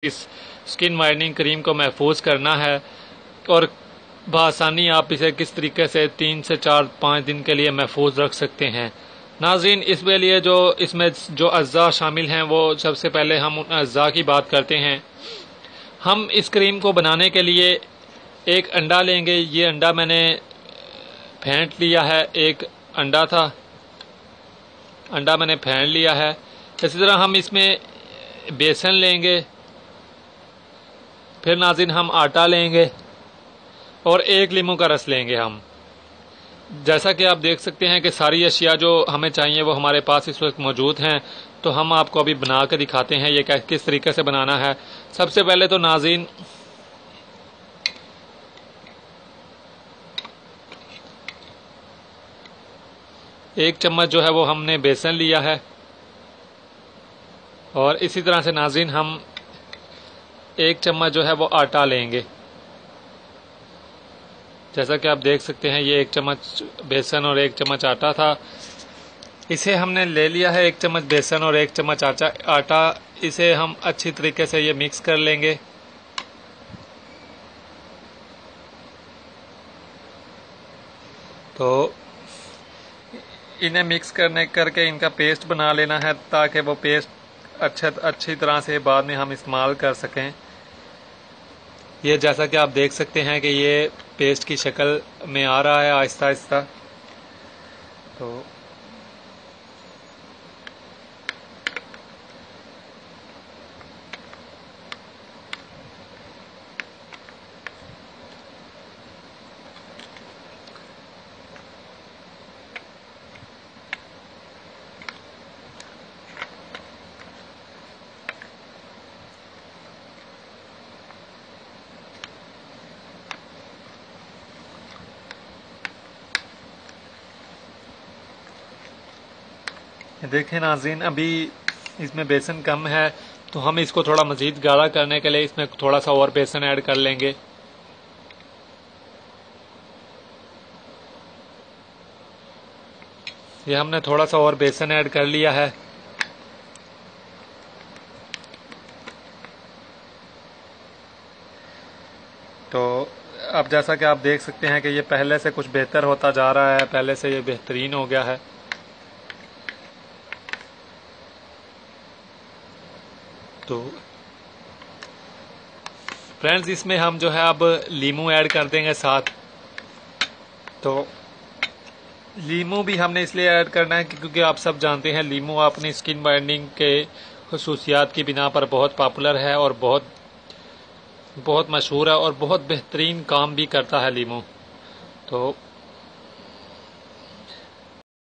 इस skin whitening cream को महफूज करना है और बआसानी आप इसे किस तरीके से 3 से 4-5 दिन के लिए महफूज रख सकते हैं। नाज़रीन, इसके लिए जो इसमें जो अज्जा शामिल हैं वो सबसे पहले हम उन अज्जा की बात करते हैं। हम इस क्रीम को बनाने के लिए एक अंडा लेंगे। ये अंडा मैंने फेंट लिया है, एक अंडा था, अंडा मैंने फेंट लिया है। इसी तरह हम इसमें बेसन लेंगे, फिर नाज़रीन हम आटा लेंगे और एक लीमू का रस लेंगे हम। जैसा कि आप देख सकते हैं कि सारी अशिया जो हमें चाहिए वो हमारे पास इस वक्त मौजूद हैं, तो हम आपको अभी बना कर दिखाते हैं ये किस तरीके से बनाना है। सबसे पहले तो नाज़रीन एक चम्मच जो है वो हमने बेसन लिया है और इसी तरह से नाज़रीन हम एक चम्मच जो है वो आटा लेंगे। जैसा कि आप देख सकते हैं ये एक चम्मच बेसन और एक चम्मच आटा था। इसे हमने ले लिया है, एक चम्मच बेसन और एक चम्मच आटा। इसे हम अच्छी तरीके से ये मिक्स कर लेंगे। तो इन्हें मिक्स करके इनका पेस्ट बना लेना है ताकि वो पेस्ट अच्छी तरह से बाद में हम इस्तेमाल कर सकें। ये जैसा कि आप देख सकते हैं कि ये पेस्ट की शक्ल में आ रहा है आहिस्ता आहिस्ता। तो देखें नाज़रीन, अभी इसमें बेसन कम है तो हम इसको थोड़ा मज़ीद गाढ़ा करने के लिए इसमें थोड़ा सा और बेसन ऐड कर लेंगे। ये हमने थोड़ा सा और बेसन ऐड कर लिया है। तो अब जैसा कि आप देख सकते हैं कि ये पहले से कुछ बेहतर होता जा रहा है, पहले से ये बेहतरीन हो गया है। तो फ्रेंड्स, इसमें हम जो है अब लीमू ऐड कर देंगे साथ। तो लीमू भी हमने इसलिए ऐड करना है क्योंकि आप सब जानते हैं लीमू अपनी स्किन वाइटनिंग के खुसूसियात की बिना पर बहुत पॉपुलर है और बहुत मशहूर है और बहुत बेहतरीन काम भी करता है लीमू। तो